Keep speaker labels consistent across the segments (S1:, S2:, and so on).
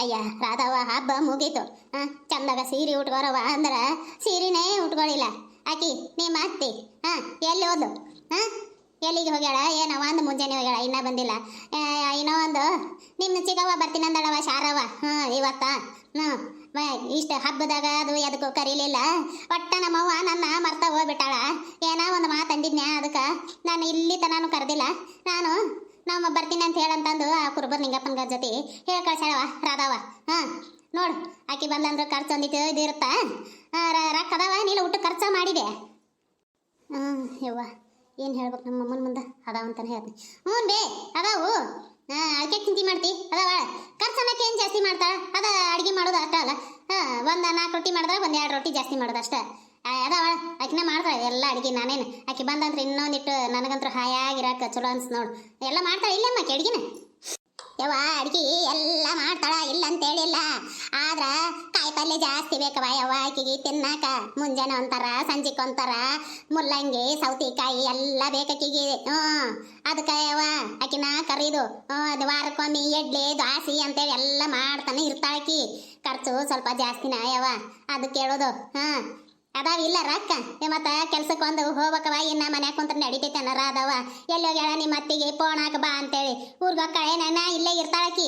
S1: ಅಯ್ಯ ರಾಧವ ಹಬ್ಬ ಮುಗೀತು. ಚಂದಾಗ ಸೀರೆ ಉಟ್ಕೋರವ ಅಂದ್ರ ಸೀರೆನೇ ಉಟ್ಕೊಳ್ಳಿಲ್ಲ ಆಕಿ ನಿಮ್ಮ ಅತ್ತಿ. ಎಲ್ಲಿ ಹೋದ್ಲು? ಎಲ್ಲಿಗೆ ಹೋಗ್ಯಾಳ? ಏನವ ಅಂದು ಮುಂಜಾನೆ ಹೋಗ್ಯಾಳ, ಇನ್ನೂ ಬಂದಿಲ್ಲ. ಇನ್ನೂ ಒಂದು ನಿಮ್ಮ ಚಿಕ್ಕವ್ವ ಬರ್ತೀನಿ ಅಂದಳವ ಶಾರವ. ಇವತ್ತ ಇಷ್ಟು ಹಬ್ಬದಾಗ ಅದು ಎದಕ್ಕೂ ಕರೀಲಿಲ್ಲ. ಒಟ್ಟ ನಮ್ಮವ್ವ ನನ್ನ ಮರ್ತ ಹೋಗ್ಬಿಟ್ಟಾಳ. ಏನೋ ಒಂದು ಮಾತಂದಿದ್ನ್ಯಾ, ಅದಕ್ಕೆ ನಾನು ಇಲ್ಲಿ ತನೂ ಕರೆದಿಲ್ಲ. ನಾವು ಬರ್ತೀನಿ ಅಂತ ಹೇಳಂತಂದು ಆ ಕುರುಬರ್ ನಿಂಗಪ್ಪನ ಜೊತೆ ಹೇಳಿ ಕಳ್ಸಾಳವ ರಾಧವ. ನೋಡು ಆಕಿ ಬಂದಂದ್ರೆ ಖರ್ಚು ಒಂದಿಟ್ಟು ಇದಿರುತ್ತ. ರೊಕ್ಕ ಅದಾವ, ನೀನು ಊಟ ಖರ್ಚು ಮಾಡಿದೆ. ಯವ್ವ ಏನು ಹೇಳ್ಬೇಕು ನಮ್ಮ ಅಮ್ಮನ ಮುಂದೆ ಅದಾವ ಅಂತಾನೆ ಹೇಳ್ತೀನಿ. ಬೇ ಅದಾವು. ಅದಕ್ಕೆ ಚಿಂತೆ ಮಾಡ್ತಿ? ಅದಾವ ಖರ್ಚು ಅನ್ನಕ್ಕೆ ಏನು ಜಾಸ್ತಿ ಮಾಡ್ತಾಳ? ಅದ ಅಡುಗೆ ಮಾಡೋದು ಅಷ್ಟ ಅಲ್ಲ. ಒಂದು 4 ರೊಟ್ಟಿ ಮಾಡಿದ್ರೆ 1-2 ರೊಟ್ಟಿ ಜಾಸ್ತಿ ಮಾಡೋದು ಅಷ್ಟೇ. ಅದಾವ ಆಕಿನ ಮಾಡ್ತಾಳೆ ಎಲ್ಲ ಅಡುಗೆ. ನಾನೇನು ಆಕಿ ಬಂದಂದ್ರೆ ಇನ್ನೊಂದಿಟ್ಟು ನನಗಂತೂ ಹಾಯಾಗಿರಕ್ಕೆ ಚಲೋ ಅನ್ಸ್ ನೋಡು. ಎಲ್ಲ ಮಾಡ್ತಾಳೆ ಇಲ್ಲಮ್ಮ ಆಕಿ ಅಡುಗೆನ. ಯವ್ವ ಅಡ್ಗೆ ಎಲ್ಲ ಮಾಡ್ತಾಳ, ಇಲ್ಲ ಅಂತೇಳಿಲ್ಲ. ಆದ್ರ ಕಾಯಿ ಪಲ್ಯ ಜಾಸ್ತಿ ಬೇಕವ ಯವ್ವ ಆಕಿಗೆ ತಿನ್ನಾಕ. ಮುಂಜಾನೆ ಒಂಥರ, ಸಂಜೆಗೆ ಒಂಥರ, ಮುಲ್ಲಂಗಿ ಸೌತೆಕಾಯಿ ಎಲ್ಲ ಬೇಕಾಕಿಗೆ. ಅದಕ್ಕೆ ಯವ್ವ ಆಕಿನ ಕರೀದು ಅದು ವಾರಕ್ಕೊಮ್ಮೆ ಇಡ್ಲಿ ದ್ವಾಸಿ ಅಂತೇಳಿ ಎಲ್ಲ ಮಾಡ್ತಾನೆ ಇರ್ತಾಳಕಿ. ಖರ್ಚು ಸ್ವಲ್ಪ ಜಾಸ್ತಿನ ಯವ್ವ, ಅದು ಕೇಳೋದು. ಅದಾವಿಲ್ಲ ರೊಕ್ಕ. ಮತ್ತೆ ಕೆಲ್ಸಕ್ಕೆ ಒಂದು ಹೋಗ್ಬೇಕವ. ಇನ್ನ ಮನ್ಯಾಗ ಕುಂತ್ರ ನಡಿತೈತೆ ಅನ್ನರ ಅದಾವ. ಎಲ್ಲಿ ಹೋಗ್ಯಾಳ ನಿಮ್ಮ ಅತ್ತಿಗೆ ಪೋಣಾಕ ಬಾ ಅಂತೇಳಿ ಊರ್ಗೊಕ್ಕಳೆ ನನ್ನ ಇಲ್ಲೇ ಇರ್ತಾಳಕಿ.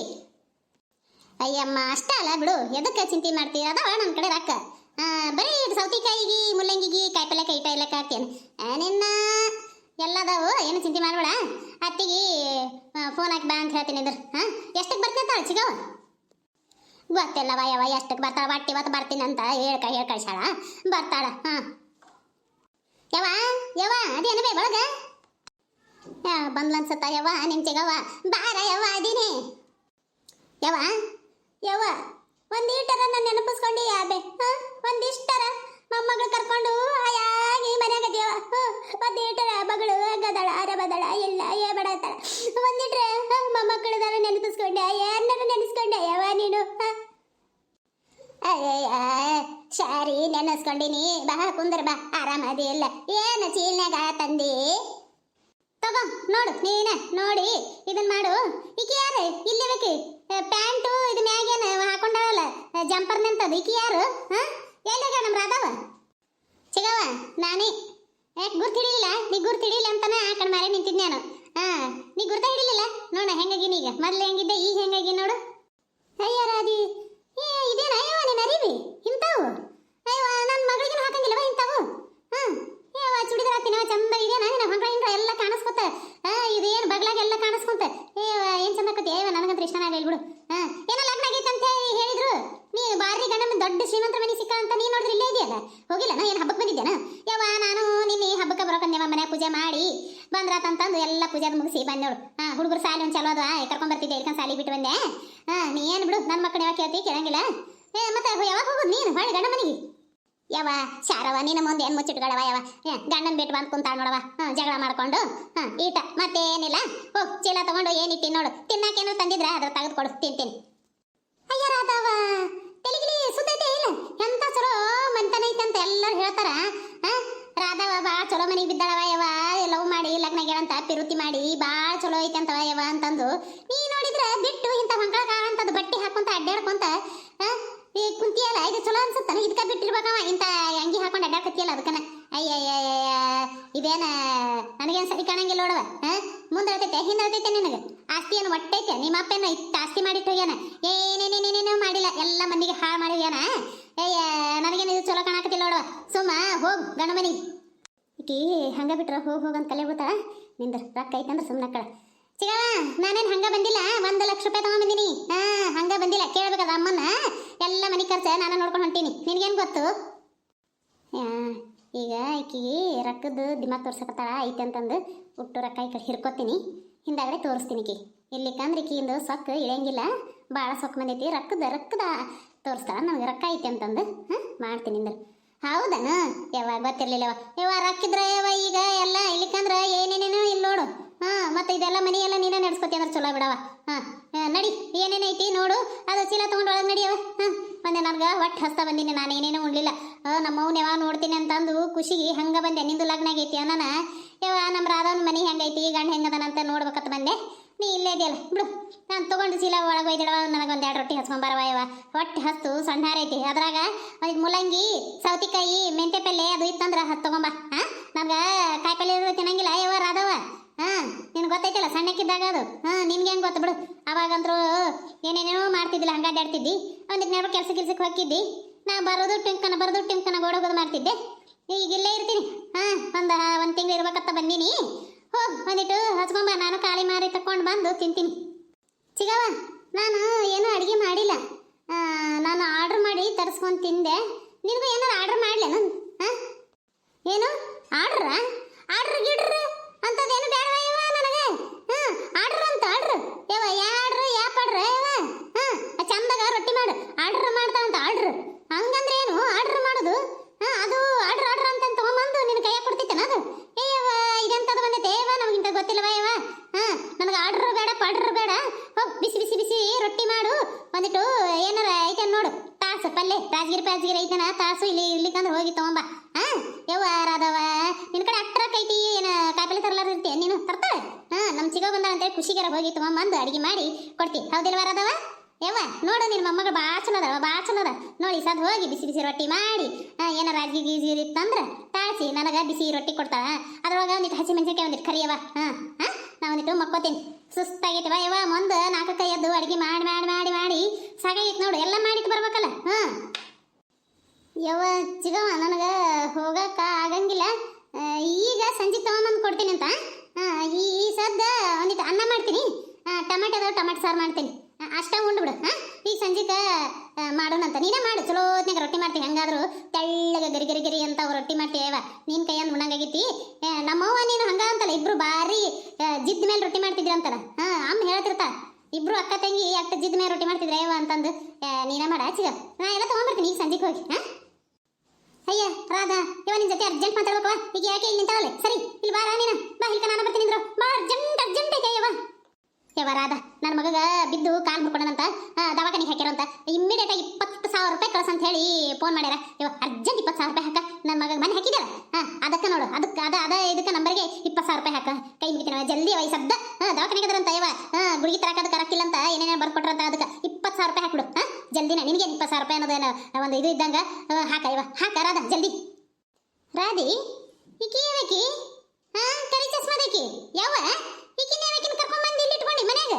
S1: ಅಯ್ಯಮ್ಮ ಅಷ್ಟ ಅಲ್ಲ ಬಿಡು, ಎದಕ್ಕೆ ಚಿಂತೆ ಮಾಡ್ತೀರ? ಅದಾವ ನನ್ನ ಕಡೆ ರೊಕ್ಕ. ಬರೀ ಸೌತೆಕಾಯಿಗೆ ಮುಲ್ಲಂಗಿಗೆ ಕಾಯಿಪಲ್ಲೆ ಕೈ ಪಲ್ಯಕ್ಕೆ ಹಾಕ್ತೇನೆ ನಿನ್ನ. ಎಲ್ಲದಾವು, ಏನು ಚಿಂತೆ ಮಾಡಬೇಡ. ಅತ್ತಿಗೆ ಫೋನ್ ಹಾಕಿ ಬಾ ಅಂತ ಹೇಳ್ತೀನಿ ಅಂದ್ರೆ. ಎಷ್ಟಕ್ಕೆ ಬರ್ತಿರ್ತಾಳ ಚಿಗವ? ಗೊತ್ತಿಲ್ಲವ ಯವ ಎಷ್ಟಕ್ಕೆ ಬರ್ತಾಳ. ಒಟ್ಟು ಇವತ್ತು ಬರ್ತೀನಿ ಅಂತ ಹೇಳಿ ಕಳ್ಸಾಳ. ಬರ್ತಾಳ. ಯವ ಯವ ಅದೇನು ಬೇ ಒಳಗ ಬಂದ್ಲ ಅನ್ಸತ್ತ ಯವ ನಿಮ್ ಚಿಗವ. ಬಾರ ಯವ ಅದೀನಿ ಯವ. ಯವ ಒಂದೀಟರ ನಾನು ನೆನಪಿಸ್ಕೊಂಡು ಯಾಬೆ. ಒಂದಿಷ್ಟರ ಮೊಮ್ಮಗಳು ಕರ್ಕೊಂಡು ಆಯಾಗಿ ಮನ್ಯಾಗ ದೇವ. ಒಂದೀಟರ ಮಗಳು ಗದಳ ಅರಬದಳ ಎಲ್ಲ ಬಡತಾಳ. ಒಂದಿಟ್ರೆ ಮೊಮ್ಮಕ್ಕಳದಾರ ನೆನಪಿಸ್ಕೊಂಡೆ. ಏನಾರು ನೆನೆಸ್ಕೊಂಡೆ ಯವ ನೀನು? ಶಾರಿ ನೆನೆಸ್ಕೊಂಡಿನಿ. ಬಾ ಕುಂದ್ರ ಬಾ, ಆರಾಮದಿ ಇಲ್ಲ. ಏನು ಚೀಲ್ನಾಗ ತಂದಿ ತಗೋ ನೋಡು. ನೀನ ನೋಡಿ ಇದನ್ ಮಾಡು. ಈಕಿ ಯಾರು ಇಲ್ಲಿ ಬೇಕಿ? ಪ್ಯಾಂಟು ಇದು ಮ್ಯಾಗೇನು ಹಾಕೊಂಡಾಳಲ್ಲ ಜಂಪರ್ ನಿಂತದ, ಈಕಿ ಯಾರು? ಎಲ್ಲಿಗ ನಮ್ಮ ರಾಧವ? ಚಿಗವ ನಾನೇ. ಯಾಕೆ ಗುರ್ತು ಹಿಡಿಲಿಲ್ಲ? ನೀ ಗುರ್ತು ಹಿಡಿಲಿಲ್ಲ ಅಂತಾನೆ ಆ ಕಡೆ ಮಾರೇ ನಿಂತಿದ್ ನಾನು. ನೀ ಗುರ್ತ ಹಿಡಿಲಿಲ್ಲ ನೋಡ ಹೆಂಗಾಗಿನಿ ಈಗ. ಮೊದ್ಲು ಹೆಂಗಿದ್ದೆ ಈಗ ಹೆಂಗಾಗಿ ನೋಡು. ಅಯ್ಯ ರಾಧಿ, ಇದೇನ ಅಯ್ಯವ ನೀನು ಅರಿವಿ ಇಂಥವು? ಅಯ್ಯವ ನನ್ನ ಮಗಳಿಗೇನು ಹಾಕಂಗಿಲ್ಲವ ಇಂಥವು? ಅಯ್ಯವ ಚುಡಿದಾರ ಹಾಕ್ತೀನವ ಚಂದ ಇದೇನ ನಿನ್ನ ಹೊಂಡ್ರ ಹಿಂಡ್ರ ಎಲ್ಲ ಕಾಣಿಸ್ಕೊತ. ಇದೇನು ಬಗ್ಲಾಗೆಲ್ಲ ಕಾಣಿಸ್ಕೊಂತ. ಅಯ್ಯವ ಏನು ಚಂದ ಆಕತಿ. ಅಯ್ಯವ ನನಗಂತೂ ಇಷ್ಟನ ಆಗಲಿ ಬಿಡು. ಏನೋ ಲಗ್ನ ಆಗೈತೆ ಅಂತ ಹೇಳಿದ್ರು. ನೀ ಬಾರಿ ಗಂಡ ದೊಡ್ಡ ಶ್ರೀಮಂತರ ಮನೆ ಸಿಕ್ಕ ಅಂತ ನೀ ನೋಡಿದ್ರೆ ಇಲ್ಲೇ ಇದೆಯಲ್ಲ. ಹೋಗಿಲ್ಲ ನಾ ಏನು ಹಬ್ಬಕ್ಕೆ ಬಂದಿದ್ದೇನ? ಯವ್ವ ನಾನು ನಿನ್ನೆ ಹಬ್ಬಕ್ಕೆ ಬರೋಕಂದೇವ. ಮನೆ ಪೂಜೆ ಮಾಡಿ ಬಂದ್ರಾತಂತಂದು ಎಲ್ಲ ಪೂಜೆ ಮುಗಿಸಿ ಬಂದೋಳು. ಹುಡುಗರು ಸಾಲಿ ಒಂದು ಚಲೋ ಅದ ಕರ್ಕೊಂಡ್ಬರ್ತಿದ್ದೆ. ಇಲ್ಕೊಂಡು ಸಾಲಿ ಬಿಟ್ಟು ಬಂದೆ. ನೀ ಏನು ಬಿಡು, ನನ್ನ ಮಕ್ಕಳು ಯಾವಾಗ ಕೇಳ್ತಿ? ಕೇಳಂಗಿಲ್ಲ. ಮತ್ತೆ ಯಾವಾಗ ಹೋಗೋದು ನೀನು ಹೊಳ್ಳಿ ಗಂಡ ಮನೆಗೆ? ಯವ ಶಾರವ ನಿನ್ನ ಮುಂದೆ ಏನು ಮುಚ್ಚಿಟ್ಗಳವ ಯವ. ಗಂಡನ ಬಿಟ್ಟು ಬಂದು ಕುಂತಾಳ ನೋಡವ ಜಗಳ ಮಾಡ್ಕೊಂಡು. ಈಟ ಮತ್ತೇನಿಲ್ಲ. ಹೋಗ್ ಚೀಲ ತಗೊಂಡು ಏನಿಟ್ಟಿ ನೋಡು. ತಿನ್ನಾಕೇನೋ ತಂದಿದ್ರೆ ಅದ್ರ ತೆಗೆದುಕೊಡು, ತಿಂತೀನಿ. ಅಯ್ಯ ರಾಧವ ತೆಲಿಗಿಲಿ ಸುತ್ತೈತೆ ಇಲ್ಲ? ಎಂತ ಚಲೋ ಮನ್ತನ ಐತೆ ಅಂತ ಎಲ್ಲರೂ ಹೇಳ್ತಾರ. ರಾಧವ ಭಾಳ ಚಲೋ ಮನೆಗೆ ಬಿದ್ದಾಳವ ಯವ. ಲವ್ ಮಾಡಿ ಲಗ್ನ ಗೆಳಂತ ಪಿರುತಿ ಮಾಡಿ ಭಾಳ ಚಲೋ ಐತೆ ಅಂತವ ಯವ ಅಂತಂದು ನೀ ನೋಡಿದ್ರೆ ಬಿಟ್ಟು ಇಂಥ ಹೊಂಕಳ ಕಾಳಂತದ್ದು ಬಟ್ಟೆ ಹಾಕೊಂತ ಅಡ್ಡಾಡ್ಕೊಂತ ಈ ಕುಂತಿಯಲ್ಲ. ಇದು ಚಲೋ ಅನ್ಸುತ್ತಾನೆ. ಇದಕ್ಕೆ ಬಿಟ್ಟಿರ್ಬೇಕವ ಇಂಥ ಅಂಗಿ ಹಾಕೊಂಡು ಅಡ್ಡಾಡ್ಕತ್ತಿಯಲ್ಲ ಅದಕ್ಕನ. ಅಯ್ಯಯ್ಯ ಇದೇನ ನನಗೇನು ಸರಿ ಕಾಣಂಗಿಲ್ಲ ನೋಡವ. ಮುಂದೆ ಹೇಳ್ತೈತೆ ಹಿಂದೆ ಹೇಳ್ತೈತೆ ನಿನಗೆ. ಆಸ್ತಿ ಏನು ಒಟ್ಟೈತೆ? ನಿಮ್ಮ ಅಪ್ಪೇನು ಇತ್ತು ಆಸ್ತಿ ಮಾಡಿಟ್ಟು ಹೋಗ್ಯಾನ? ಏನೇನೇನೇನೇನೋ ಮಾಡಿಲ್ಲ, ಎಲ್ಲ ಮಂದಿಗೆ ಹಾಳು ಮಾಡಿದ್ಯಾನ. ಅಯ್ಯ ನನಗೇನು ಇದು ಚಲೋ ಕಾಣಕತ್ತಿಲ್ಲ ನೋಡವ. ಸುಮ್ಮ ಹೋಗು ಗಂಡ ಮನೆಗೆ. ಈಕಿ ಹಂಗೆ ಬಿಟ್ರೆ ಹೋಗಂತ ಕಲೆ ಬಿಡ್ತಾಳ. ನಿಂದ್ರ ರೊಕ್ಕ ಐತಂದ್ರೆ ಸುಮ್ಮನೆ ಕಳ. ಚಿಗವ ನಾನೇನು ಹಂಗೆ ಬಂದಿಲ್ಲ. 1 ಲಕ್ಷ ರೂಪಾಯಿ ತಗೊಂಡ್ಬಂದಿನಿ. ಹಂಗೆ ಬಂದಿಲ್ಲ. ಕೇಳ್ಬೇಕದ ಅಮ್ಮನ. ಎಲ್ಲ ಮನೆ ಖರ್ಚು ನಾನು ನೋಡ್ಕೊಂಡು ಹೊಂಟೀನಿ. ನಿನಗೇನು ಗೊತ್ತು? ಈಗ ಈಕಿಗೆ ರೊಕ್ಕದ್ದು ದಿಮಾಕ್ ತೋರ್ಸಕತ್ತಾಳ ಐತೆ ಅಂತಂದು ಹುಟ್ಟು ರೊಕ್ಕ ಈ ಕಡೆ ಹಿರ್ಕೋತೀನಿ. ಹಿಂದಾಗಡೆ ತೋರಿಸ್ತೀನಿ ಈಕಿ. ಇಲ್ಲಿಕಂದ್ರೆ ಈಕಿಂದು ಸೊಕ್ಕ ಇಳಿಯಂಗಿಲ್ಲ. ಭಾಳ ಸೊಕ್ಕ ಬಂದೈತಿ. ರೊಕ್ಕದ ತೋರಿಸ್ತಾಳ ನಮಗೆ ರೊಕ್ಕ ಐತೆ ಅಂತಂದು. ಮಾಡ್ತೀನಿ ಅಂದ್ರೆ. ಹೌದನ ಯವ್ವ ಗೊತ್ತಿರ್ಲಿಲ್ಲವ. ಯವ್ವ ರೊಕ್ಕಿದ್ರೆ ಯವ್ವ ಈಗ ಎಲ್ಲ ಇಲ್ಲಿಕಂದ್ರೆ ಏನೇನೇನೋ ಇಲ್ಲಿ ನೋಡು. ಮತ್ತೆ ಇದೆಲ್ಲ ಮನೆ ಎಲ್ಲ ನೀನೇ ನಡೆಸ್ಕೊತಿ ಅಂದ್ರೆ ಚಲೋ ಬಿಡವ. ನಡಿ ಏನೇನೈತಿ ನೋಡು. ಅದು ಚೀಲ ತೊಗೊಂಡು ಒಳಗೆ ನಡಿಯವ. ಬಂದೆ ನನಗೆ ಒಟ್ಟು ಹಸ್ತ ಬಂದೀನಿ. ನಾನು ಏನೇನೋ ಉಣ್ಲಿಲ್ಲ. ನಮ್ಮವ್ನ ಯಾವಾಗ ನೋಡ್ತೀನಿ ಅಂತಂದು ಖುಷಿಗೆ ಹಂಗೆ ಬಂದೆ. ನಿಂದು ಲಗ್ನ ಆಗೈತಿ ಅನ್ನ ಯವ್ವ ನಮ್ಮ ರಾಧವನ ಮನೆ ಹೆಂಗೈತಿ ಗಂಡ ಹೆಂಗದನಂತ ನೋಡ್ಬೇಕಂತ ಬಂದೆ. ನೀ ಇಲ್ಲೇ ಇದೆಯಲ್ಲ ಬಿಡು. ನಾನು ತೊಗೊಂಡು ಚೀಲ ಒಳಗೆ ಒಯ್ದಿಡವ, ನನಗೊಂದು 2 ರೊಟ್ಟಿ ಹಚ್ಕೊಂಬರವ ಯವ್ವ. ಹೊಟ್ಟೆ ಹಸ್ತು ಸಣ್ಣ ಐತಿ, ಅದ್ರಾಗ ಒಂದು ಮುಲ್ಲಂಗಿ, ಸೌತಿಕಾಯಿ, ಮೆಂತೆ ಪಲ್ಲೆ ಅದು ಇತ್ತಂದ್ರೆ ಹತ್ತು ತೊಗೊಂಬ. ಹಾಂ, ನಮ್ಗೆ ಕಾಯಿ ಪಲ್ಯ ತಿನ್ನಂಗಿಲ್ಲ ಯವ್ವ ರಾಧವ. ಹಾಂ, ನಿನ್ಗೆ ಗೊತ್ತೈತಲ್ಲ ಸಣ್ಣಕ್ಕಿದ್ದಾಗ ಅದು. ಹಾಂ, ನಿನ್ಗೆ ಹೆಂಗೆ ಗೊತ್ತು ಬಿಡು. ಅವಾಗಂದ್ರು ಏನೇನೇನೋ ಮಾಡ್ತಿದ್ದಿಲ್ಲ, ಹಂಗೆ ಅಡ್ಡಾಡ್ತಿದ್ದಿ. ಒಂದಿಟ್ಟು ನೆರಳು ಕೆಲ್ಸಕ್ಕೆ ಹೋಗಿದ್ದಿ. ನಾ ಬರೋದು ಟಿಂಕನ ಗೋಡೋಗೋದು ಮಾಡ್ತಿದ್ದೆ. ಈಗ ಇಲ್ಲೇ ಇರ್ತೀನಿ. ಹಾಂ, ಒಂದು ತಿಂಗಳು ಇರ್ಬೇಕತ್ತ ಬಂದೀನಿ. ಹೋಗಿ ಒಂದಿಟ್ಟು ಹಚ್ಕೊಂಬ, ನಾನು ಖಾಲಿ ಮಾರಿ ತಕೊಂಡು ಬಂದು ತಿಂತೀನಿ. ಚಿಗವ, ನಾನು ಏನೂ ಅಡುಗೆ ಮಾಡಿಲ್ಲ. ನಾನು ಆರ್ಡ್ರ್ ಮಾಡಿ ತರಿಸ್ಕೊಂಡು ತಿಂದೆ. ನಿನಗೂ ಏನಾರು ಆರ್ಡ್ರ್ ಮಾಡಲೇ ನಾನು? ಹಾಂ, ಏನು ಆರ್ಡ್ರಾ? ಗಿಡ್ರ್ ಅಂಥದ್ದೇನು ಬೇಡವ ಯವ್ವ ನನಗೆ. ಹಾಂ, ಆರ್ಡ್ರ್ ಅಂತ ಆರ್ಡ್ರ್ ಯವ್ವ, ಯಾಪ್ ಆರ್ಡ್ರ್ ಯವ್ವ. ಹಾಂ, ಚಂದಾಗ ರೊಟ್ಟಿ ಮಾಡು. ಆರ್ಡ್ರ್ ಮಾಡ್ತಾವಂತ ಆರ್ಡ್ರ್. ಹಂಗಂದ್ರೆ ಏನು ಆರ್ಡ್ರ್ ಮಾಡೋದು? ಹಾಂ, ಅದು ಆರ್ಡ್ರ್ ಅಂತ ತೊಗೊಂಬಂದು ನಿನ್ನ ಕೈಯಾಗ ಕೊಡ್ತಿತ್ತೇನ ಅದು? ಏಯವ್ವ, ಇದೆಂಥದ್ದು ಬಂದೈತೆ ಯವ್ವ, ನಮಗಿಂತ ಗೊತ್ತಿಲ್ಲವ ಯವ್ವ. ಹಾಂ, ನನಗೆ ಆರ್ಡ್ರ್ ಬೇಡ, ಆರ್ಡ್ರ್ ಬೇಡ. ಹೋಗಿ ಬಿಸಿ ರೊಟ್ಟಿ ಮಾಡು. ಒಂದಿಟ್ಟು ಏನಾರ ಐತೆ ನೋಡು, ತಾಸು ಪಲ್ಲೆ, ರಾಜಗಿರಿ ಐತೆನ ತಾಸು ಇಲ್ಲಿಕಂದ್ರೆ ಹೋಗಿ ತೊಗೊಂಬ. ಹಾಂ ಯವ್ವ ರಾಧವ, ನಿನ್ನ ಕಡೆ ಅಟ್ರಾಕ್ ಐತಿ ಏನು? ಕಾಯಿಪಲ್ಲೆ ತರಲಾರ್ದಿರ್ತೀಯ ನೀನು? ತರ್ತಾಳೆ. ಹಾಂ, ನಮ್ಮ ಚಿಗೋ ಬಂದ ಅಂತೇಳಿ ಖುಷಿಗಾರ ಹೋಗಿ ತೊಗೊಂಬಂದು ಅಡುಗೆ ಮಾಡಿ ಕೊಡ್ತೀನಿ, ಹೌದಿಲ್ವ ರಾಧವ? ಯವ್ವ ನೋಡು, ನಿನ್ನ ಮೊಮ್ಮಗಳು ಭಾಳ ಚಲೋ ಅದ ನೋಡಿ. ಸದ್ ಹೋಗಿ ಬಿಸಿ ರೊಟ್ಟಿ ಮಾಡಿ ಏನಾರ ರಾಜಗಿರಿ ಇತ್ತಂದ್ರೆ ತಾಳಿಸಿ ನನಗೆ ಬಿಸಿ ರೊಟ್ಟಿ ಕೊಡ್ತಾಳ. ಅದ್ರೊಳಗೆ ಒಂದಿಟ್ಟು ಹಸಿ ಮೆಣಸಿನ್ಕಾಯಿ ಒಂದಿಟ್ಟು ಕರಿಯವ. ನಾ ಒಂದಿಟ್ಟು ಮಕ್ಕೋತೀನಿ, ಸುಸ್ತಾಗೈತಿವ ಯವ್ವ. ಮುಂದೆ 4 ಕೈ ಎದ್ದು ಅಡುಗೆ ಮಾಡಿ ಸಾಕಾಗೈತಿ ನೋಡು, ಎಲ್ಲ ಮಾಡಿಟ್ಟು ಬರ್ಬೇಕಲ್ಲ. ಹಾಂ ಯವ್ವ ಚಿಗವ, ನನಗೆ ಹೋಗಕ್ಕೆ ಆಗಂಗಿಲ್ಲ. ಈಗ ಸಂಜೆ ತೊಗೊಂಬಂದು ಕೊಡ್ತೀನಿ ಅಂತ. ಈ ಸದ್ದ ಒಂದಿಟ್ಟು ಅನ್ನ ಮಾಡ್ತೀನಿ, ಟಮಾಟೆ ಸಾರು ಮಾಡ್ತೀನಿ, ಅಷ್ಟ ಉಂಡು ಬಿಡು. ಹಾಂ, ಈಗ ಸಂಜೆಗೆ ಮಾಡೋಣಂತ. ನೀನೇ ಮಾಡು, ಚಲೋತ್ನಾಗ ರೊಟ್ಟಿ ಮಾಡ್ತೀನಿ. ಹೆಂಗಾದ್ರು ತೆಳ್ಳಗೆ ಗರಿ ಅಂತ ರೊಟ್ಟಿ ಮಾಡ್ತೀಯವ, ನಿನ್ನ ಕೈಯಂದು ಉಣ್ಣಂಗಾಗೈತಿ. ನಮ್ಮವ್ವ ನೀನು ಹಂಗ ಅಂತಲ್ಲ, ಇಬ್ರು ಭಾರಿ ಜಿದ್ದ ಮೇಲೆ ರೊಟ್ಟಿ ಮಾಡ್ತಿದ್ರಿ ಅಂತಲ್ಲ. ಹಾಂ, ಅಮ್ಮ ಹೇಳ್ತಿರ್ತಾ, ಇಬ್ರು ಅಕ್ಕ ತಂಗಿ ಅಷ್ಟು ಜಿದ್ದ ಮೇಲೆ ರೊಟ್ಟಿ ಮಾಡ್ತಿದ್ರೆ ಯವ್ವ ಅಂತಂದು. ನೀನೇ ಮಾಡ ಚಿಗ, ನಾ ಎಲ್ಲ ತೊಗೊಂಬರ್ತೀನಿ ಈಗ ಸಂಜೆಗೆ ಹೋಗಿ. ಹಾಂ, ಅಯ್ಯ ರಾಧಾ ಯವ್ವ, ನಿನ್ನ ಜೊತೆ ಅರ್ಜೆಂಟ್ ಮಾತಾಡ್ಬೇಕವ. ಈಗ ಯಾಕೆ ಇಲ್ಲಿ ನಿಂತವಲ್ಲ? ಸರಿ, ಇಲ್ಲಿ ಬಾರ ನೀನು, ಬಾ ಇಲ್ಕ ನಾನು ಬರ್ತೀನಿ ನಿಂದ್ರು. ಬಾ, ಅರ್ಜೆಂಟ್ ಐತೆ ಯವ್ವ. ಯವ್ವ ರಾಧಾ, ನನ್ನ ಮಗಗ ಬಿದ್ದು ಕಾಲು ಮುರ್ಕೊಂಡನಂತ, ದವಾಖಾನಿಗೆ ಹಾಕ್ಯಾರಂತ. ಇಮ್ಮಿಡಿಯೇಟ್ ಆಗಿ 20,000 ರೂಪಾಯಿ ಕಳ್ಸಂತ ಹೇಳಿ ಫೋನ್ ಮಾಡ್ಯಾರ. ಯವ್ವ ಅರ್ಜೆಂಟ್ 20,000 ರೂಪಾಯಿ ಹಾಕ. ನನ್ನ ಮಗ ಮನೆ ಹಾಕಿದಾರ. ಅದಕ್ಕೆ ನೋಡು, ಇದಕ್ಕೆ ನಂಬರ್ಗೆ 20,000 ರೂಪಾಯಿ ಹಾಕ. ಕೈ ಮುಗಿತೀನಿ ಜಲ್ದಿ ವಯಸ್ಸದ್ದ. ದವಾಖಾನಿಗೆ ಅದರಂತ ಯವ್ವ. ಗುಳಿಗೆ ತರಕದ ಕರಕ್ಕಿಲ್ಲ ಅಂತ ಏನೇನೋ ಬರ್ಕೊಟ್ರಂತ. ಅದಕ್ಕೆ 20,000 ರೂಪಾಯಿ ಹಾಕ್ಬಿಡು. ಜಲ್ದಿನ, ನಿನಗೆ 20,000 ರೂಪಾಯಿ ಅನ್ನೋದೇನು ಒಂದು ಇದು ಇದ್ದಂಗ. ಹಾಕ ಯವ್ವ, ಹಾಕ ರಾಧಾ ಜಲ್ದಿ. ರಾಧಿ ಈಕಿ ಯಾವಕಿ? ಕರಿ ಚಸ್ಮಾದಕಿ ಯವ್ವ, ಈಕಿನ ಯಾವಕಿನ ಕರ್ಕೊಂಡ್ಬಂದು ಇಲ್ಲಿ ಇಟ್ಕೊಂಡು ಮನ್ಯಾಗ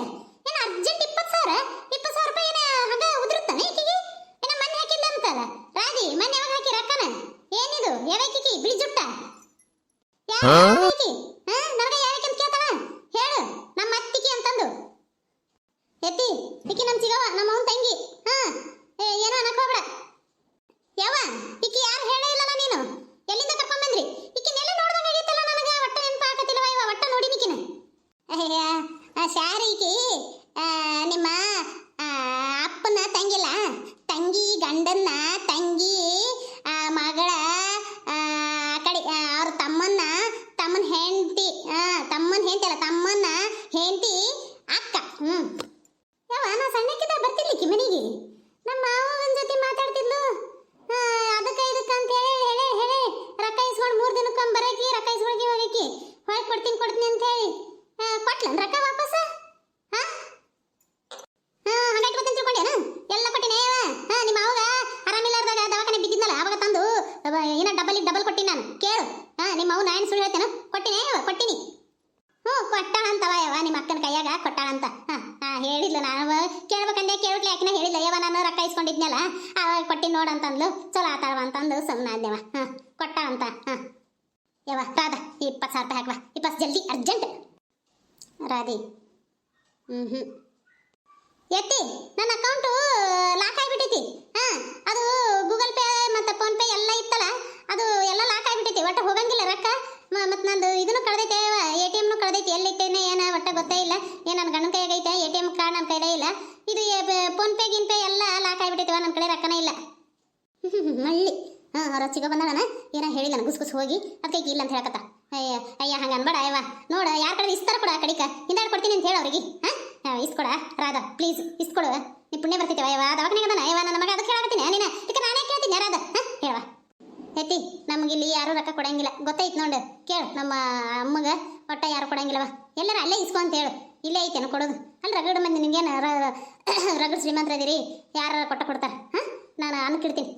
S1: ಏನು ಅರ್ಜೆಂಟ್ 20,000 ರೂಪಾಯಿ ಏನ ಹಂಗ ಉದುರುತ್ತಾನೆ ಈಕಿಗೆ? ಏನ ಮನೆ ಹಾಕಿಲ್ಲ ಅಂತಲ್ಲ ರಾಧಿ, ಮನೆ ಯಾವಾಗ ಹಾಕಿ ರಕ್ಕನ? ಏನಿದು ಯಾವಕಿಕಿ ಬಿಳಿ ಜುಟ್ಟ? ಯಾವಕಿ? ನನಗೆ ಯಾವಕಿಂತ ಕೇಳ್ತಾಳ? ಹೇಳು, ನಮ್ಮ ಅತ್ತಿಗೆ ಅಂತಂದು. ಎತ್ತಿ ಈಕಿ ನಮ್ಮ ಚಿಗವ, ನಮ್ಮ ಅವನ ತಂಗಿ. ಏನೋ ಅನ್ನಕ್ ಹೋಗ್ಬೇಡ ಯವ್ವ. ಈಕಿ ಯಾರು ಹೇಳೇ ಇಲ್ಲಲ್ಲ ನೀನು? ಎಲ್ಲಿಂದ ಕರ್ಕೊಂಡ್ಬಂದ್ರಿ? ಈಕಿನೆಲ್ಲ ನೋಡ್ದಂಗಾಗೈತಲ್ಲ ನನಗೆ. ಒಟ್ಟ ನೆನಪು ಆಗತ್ತಿಲ್ಲವ ಇವ, ಒಟ್ಟ ನೋಡಿನಿಕಿನ. ಶಾರೀಕಿ ನಿಮ್ಮ ಅಪ್ಪನ ತಂಗಿಲ್ಲ, ತಂಗಿ ಗಂಡನ್ನ, ತಂಗಿ ಮಗಳ ಕಡೆ ಅವ್ರ ತಮ್ಮನ್ನ ಹೆಂಡತಿ, ತಮ್ಮನ್ನ ಹೆಂಡತಿ ಅಕ್ಕ. ಯಾವ ನಾ ಸಣ್ಣಕ್ಕಿದ್ದ ಬರ್ತಿರ್ಲಿಕ್ಕಿ ಮನೆಗೆ ನಮ್ಮ ಮಾವನ ಜೊತೆ ಮಾತಾಡ್ತಿದ್ಲು. ಅದಕ್ಕೆ ಇದಕ್ಕೆ ಅಂತ ಹೇಳಿ ರೊಕ್ಕ ಇಸ್ಕೊಂಡು 3 ದಿನಕ್ಕೊಮ್ಮೆ ಬರೋಕಿ, ರೊಕ್ಕ ಇಸ್ಕೊಳಕ್ಕೆ ಹೋಗಕ್ಕೆ ಹೊಳಗೆ ಕೊಡ್ತೀನಿ ಅಂತ ಹೇಳಿ ಕೊಟ್ಲನ್ ರೊಕ್ಕ ವಾಪಸ್. ಹಂಗಾಯ್ತು ಬರ್ತೀನಿ ತಿಳ್ಕೊಂಡೇನ? ಎಲ್ಲ ಕೊಟ್ಟಿನಿ ನಿಮ್ಮ ಅವಾಗ ಆರಾಮಿಲ್ಲಾರ್ದಾಗ ದವಾಖಾನೆ ಬಿದ್ದಿದ್ನಲ್ಲ, ಅವಾಗ ತಂದು ಏನ ಡಬಲ್ ಕೊಟ್ಟಿನಿ ನಾನು. ಕೇಳು, ನಿಮ್ಮ ಅವು ನಾನು ಸುಳ್ಳು ಹೇಳ್ತೇನೆ, ಕೊಟ್ಟಿನಿ. ಕೊಟ್ಟಾಳಂತವ ಯವ್ವ, ನಿಮ್ಮ ಅಕ್ಕನ ಕೈಯಾಗ ಕೊಟ್ಟಾಳಂತ. ಹೇಳಿದ್ಲು, ನಾನು ಕೇಳ್ಬೇಕಂದೆ, ಕೇಳಕ್ಲಿ ಯಾಕಿನ ಹೇಳಿದ್ಲ ಯವ್ವ, ನಾನು ರೊಕ್ಕ ಇಸ್ಕೊಂಡಿದ್ನಲ್ಲ ಅವಾಗ ಕೊಟ್ಟಿನಿ ನೋಡಂತಂದ್ಲು. ಚಲೋ ಆತಾಳವ ಅಂತಂದು ಸುಮ್ಮನೆ ಆದ್ಯವ. ಕೊಟ್ಟಾಳಂತ. ಯವ್ವ ರಾಧಾ, 20,000 ರೂಪಾಯಿ ಹಾಕವಾ, 20 ಜಲ್ದಿ ಅರ್ಜೆಂಟ್. ರಾಧಿ ಎತ್ತಿ, ನನ್ನ ಅಕೌಂಟು ಲಾಕ್ ಆಗಿಬಿಟ್ಟೈತಿ. ಅದು ಗೂಗಲ್ ಪೇ ಮತ್ತು ಫೋನ್ ಪೇ ಎಲ್ಲ ಇತ್ತಲ್ಲ, ಅದು ಎಲ್ಲ ಲಾಕ್ ಆಗಿಬಿಟ್ಟೈತಿ. ಒಟ್ಟು ಹೋಗಂಗಿಲ್ಲ ರೊಕ್ಕ. ಮತ್ತು ನಂದು ಇದನ್ನು ಕಳೆದೈತೆ, ATMನು ಕಳೆದೈತಿ. ಎಲ್ಲಿಟ್ಟೇನೆ ಏನೋ ಒಟ್ಟ ಗೊತ್ತೇ ಇಲ್ಲ. ಏನು ನನ್ನ ಗಂಡನ ಕೈಯಾಗ ಐತೆ, ATM ಕಾರ್ಡ್ ನನ್ನ ಕೈಲೇ ಇಲ್ಲ. ಇದು ಫೋನ್ ಪೇ ಗಿನ್ ಪೇ ಎಲ್ಲ ಲಾಕ್ ಆಗಿಬಿಟ್ಟೈತಿವ, ನನ್ನ ಕಡೆ ರೊಕ್ಕನೇ ಇಲ್ಲ. ಮಳ್ಳಿ ಅವ್ರ ಚಿಗ ಬಂದಳನ, ಏನೋ ಹೇಳಿದ ಗುಸ್ಗುಸ್ ಹೋಗಿ ಅದಕ್ಕೆ ಇಲ್ಲ ಅಂತ ಹೇಳಕತ್ತ. ಅಯ್ಯ ಹಂಗೆ ಅನ್ಬೇಡ ಅಯ್ಯವ. ನೋಡ ಯಾರ ಕಡೆ ಇಸ್ತಾರ ಕೊಡ, ಕಡಿಕ ಹಿಂದಾಡ್ ಕೊಡ್ತೀನಿ ಅಂತ ಹೇಳ ಅವ್ರಿಗೆ. ಇಸ್ಕೊಡ ರಾಧಾ ಪ್ಲೀಸ್, ಇಸ್ಕೊಡು. ನೀ ಪುಣ್ಯ ಬರ್ತಿದ್ದೇವ ಅಯ್ಯವ, ದವಾಖಾನೆಗೆ ಅದನ ಅಯ್ಯವ, ನನ್ನ ಮಗ ಅದಕ್ಕೆ ಹೇಳಕತ್ತೀನಿ. ನೀನು ಈಗ ನಾನೇ ಕೇಳ್ತೀನಿ ರಾಧಾ. ಹೇಳವ ಎತ್ತಿ, ನಮಗಿಲ್ಲಿ ಯಾರು ರೊಕ್ಕ ಕೊಡಂಗಿಲ್ಲ, ಗೊತ್ತೈತಿ ನೋಡು. ಕೇಳು, ನಮ್ಮ ಅಮ್ಮಗ ಒಟ್ಟ ಯಾರು ಕೊಡಂಗಿಲ್ಲವ. ಎಲ್ಲರ ಅಲ್ಲೇ ಇಸ್ಕೊ ಅಂತ ಹೇಳು. ಇಲ್ಲೇ ಐತೇನು ಕೊಡೋದು ಅಲ್ಲಿ ರಗಡ ಮಂದಿ ನಿಮ್ಗೇನು ರಗಡ್ ಶ್ರೀಮಂತರ ಇದೀರಿ ಯಾರು ಕೊಡ್ತಾರೆ ಹಾಂ ನಾನು ಅನ್ನ ಕಿಡ್ತೀನಿ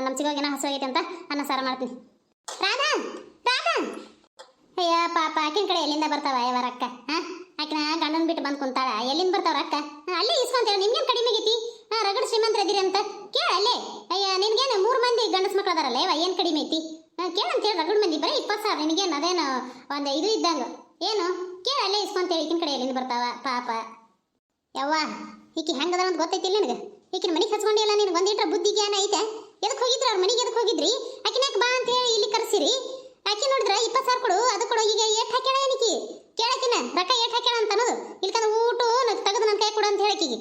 S1: ನಮ್ಮ ಚಿಗೋಗಿನ ಹಸು ಆಗೈತೆ ಅಂತ ಅನ್ನ ಸಾರ ಮಾಡ್ತೀನಿ ರಾಧಾ ರಾಧಾ ಅಯ್ಯ ಪಾಪ ಆಕಿನ ಕಡೆ ಎಲ್ಲಿಂದ ಬರ್ತಾವ ಯಾವ ರೊಕ್ಕ ಹಾಂ ಆಕಿನ ಗಂಡನ ಬಿಟ್ಟು ಬಂದು ಕುಂತಾಳ ಎಲ್ಲಿಂದ ಬರ್ತಾವ ರೊಕ್ಕ ಅಲ್ಲೇ ಇಸ್ಕೊಂತೇಳಿ ನಿಮ್ಗೇನು ಕಡಿಮೆ ಆಗೈತಿ ರಗಡ ಶ್ರೀಮಂತರ ಇದೀರಿ ಅಂತ ಕೇಳ ಅಲ್ಲೇ ಅಯ್ಯ ನಿನ್ಗೇನು 3 ಮಂದಿ ಗಂಡಸ ಮಕ್ಳು ಅದಾರಲ್ಲ ಇವ ಏನು ಕಡಿಮೆ ಐತಿ ಕೇಳಂತೇಳಿ ರಗಡ ಮಂದಿ ಬರೀ 20,000 ನಿನಗೇನು ಅದೇನು ಒಂದು ಇದು ಇದ್ದಂಗ ಏನು ಕೇಳ ಅಲ್ಲೇ ಇಸ್ಕೊಂತೇಳಿ ಈಕಿನ ಕಡೆ ಎಲ್ಲಿಂದ ಬರ್ತಾವ ಪಾಪ ಯವ್ವ ಈಕಿ ಹೆಂಗದ ಅಂತ ಗೊತ್ತೈತಿಲ್ಲ ನಿನಗೆ ಈಕಿನ ಮನೆಗೆ ಹಚ್ಕೊಂಡಿಲ್ಲ ನಿನಗೆ ಒಂದಿಟ್ರ ಬುದ್ಧಿ ಜ್ಞಾನ ಐತೆ ಎದಕ್ಕೆ ಹೋಗಿದ್ರಿ ಅವ್ರ ಮನೆಗೆ ಎದಕ್ಕೆ ಹೋಗಿದ್ರಿ ಆಕಿನಾಕ ಬಾ ಅಂತ ಹೇಳಿ ಇಲ್ಲಿ ಕರೆಸಿರಿ ಆಕಿ ನೋಡಿದ್ರ 20,000 ಕೊಡು ಅದು ಕೊಡು ಈಗ ಏಟ್ ಹಾಕ್ಯಾಳ ಏನಿಕಿ ಕೇಳಕಿನ ರೊಕ್ಕ ಏಟ್ ಹಾಕ್ಯಾಳ ಅಂತ ಅನ್ನೋದು ಇಲ್ಕಂದ್ರೆ ಊಟ ತೆಗೆದು ನನ್ನ ಕೈ ಕೊಡು ಅಂತ ಹೇಳಕಿಗೆ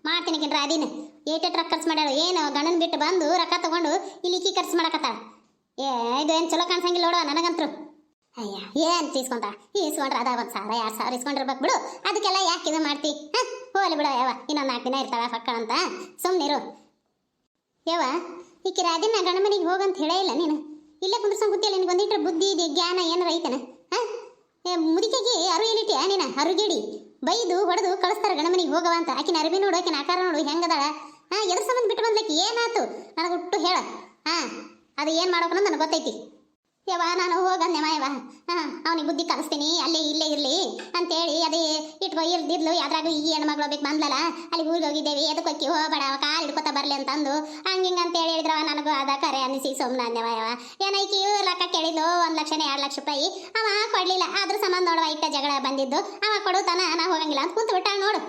S1: ಮಾಡ್ತೀನಿ ಕಿನ್ರ ಅದಿನ ಏಟೆಟ್ ರೊಕ್ಕ ಖರ್ಚು ಮಾಡ್ಯಾಳ ಏನು ಗಂಡನ ಬಿಟ್ಟು ಬಂದು ರೊಕ್ಕ ತಗೊಂಡು ಇಲ್ಲಿ ಈಕಿ ಖರ್ಚು ಮಾಡಕತ್ತಾಳ ಇದು ಏನು ಚಲೋ ಕಾಣಿಸಂಗಿಲ್ಲ ನೋಡುವ ನನಗಂತರು ಅಯ್ಯ ಏನು ಇಸ್ಕೊಂಡ್ರೆ ಅದ 1,000 2,000 ಇಸ್ಕೊಂಡಿರ್ಬೇಕು ಬಿಡು ಅದಕ್ಕೆಲ್ಲ ಯಾಕೆ ಇದು ಮಾಡ್ತಿ ಹೋಲಿ ಬಿಡು ಯಾವ ಇನ್ನೊಂದು 4 ದಿನ ಇರ್ತಾವ ಮಕ್ಕಳು ಅಂತ ಸುಮ್ಮನಿರು ಯವ ಈಕಿ ರಾದಿನ ಗಂಡ ಮನೆಗೆ ಹೋಗಂತ ಹೇಳೇ ಇಲ್ಲ ನೀನು ಇಲ್ಲೇ ಕುಂದ್ರಸಂಗ್ ಗೊತ್ತಿಲ್ಲ ನಿನಗೆ ಒಂದಿಟ್ರೆ ಬುದ್ಧಿ ಇದೆ ಜ್ಞಾನ ಏನಾರ ಐತನ ಮುದಿಕೆಗೆ ಅರು ಏನಿಟ್ಟಿಯ ನೀನು ಅರುಗೇಡಿ ಬೈದು ಹೊಡೆದು ಕಳಿಸ್ತಾರೆ ಗಂಡ ಮನೆಗೆ ಹೋಗವ ಅಂತ ಆಕಿನ ಅರಿವಿ ನೋಡು ಆಕಿನ ಆಕಾರ ನೋಡು ಹೆಂಗದಾಳ ಎದ್ರ ಸಂಬಂಧ ಬಿಟ್ಟು ಬಂದ್ಲಕ್ಕೆ ಏನಾಯ್ತು ನನಗೆ ಒಟ್ಟು ಹೇಳ ಅದು ಏನು ಮಾಡ್ಬೇಕು ನನಗೆ ಗೊತ್ತೈತಿ ಯವ ನಾನು ಹೋಗಂದೆ ಮಾಯವ ಅವನಿಗೆ ಬುದ್ಧಿ ಕಲಿಸ್ತೀನಿ ಅಲ್ಲೇ ಇಲ್ಲೇ ಇರಲಿ ಅಂತೇಳಿ ಅದೇ ಇರ್ದಿದ್ಲು ಯಾವ್ದ್ರಾಗ ಈ ಹೆಣ್ಮಗಳು ಬೇಕು ಬಂದ್ಲಲ್ಲ ಅಲ್ಲಿ ಊರಿಗೆ ಹೋಗಿದ್ದೇವೆ ಎದಕ್ಕೆ ಹೋಗಿ ಹೋಗಬೇಡ ಕಾಲು ಹಿಡ್ಕೊತಾ ಬರಲಿ ಅಂತಂದು ಹಂಗಿಂಗೆ ಅಂತೇಳಿ ಹೇಳಿದ್ರವ ನನಗೂ ಅದ ಕರೆ ಅನ್ನಿಸಿ ಸುಮ್ಮನೆ ಅಂದೆ ಮಾಯವ ಏನೈಕಿ ಲೆಕ್ಕ ಕೇಳಿದ್ಲು 1 ಲಕ್ಷನೇ 2 ಲಕ್ಷ ರೂಪಾಯಿ ಅವ ಕೊಡ್ಲಿಲ್ಲ ಅದ್ರ ಸಂಬಂಧ ನೋಡುವ ಇಟ್ಟ ಜಗಳ ಬಂದಿದ್ದು ಅವ ಕೊಡುತ್ತಾನ ನಾ ಹೋಗಂಗಿಲ್ಲ ಅಂತ ಕೂತು ಬಿಟ್ಟಾಳ ನೋಡು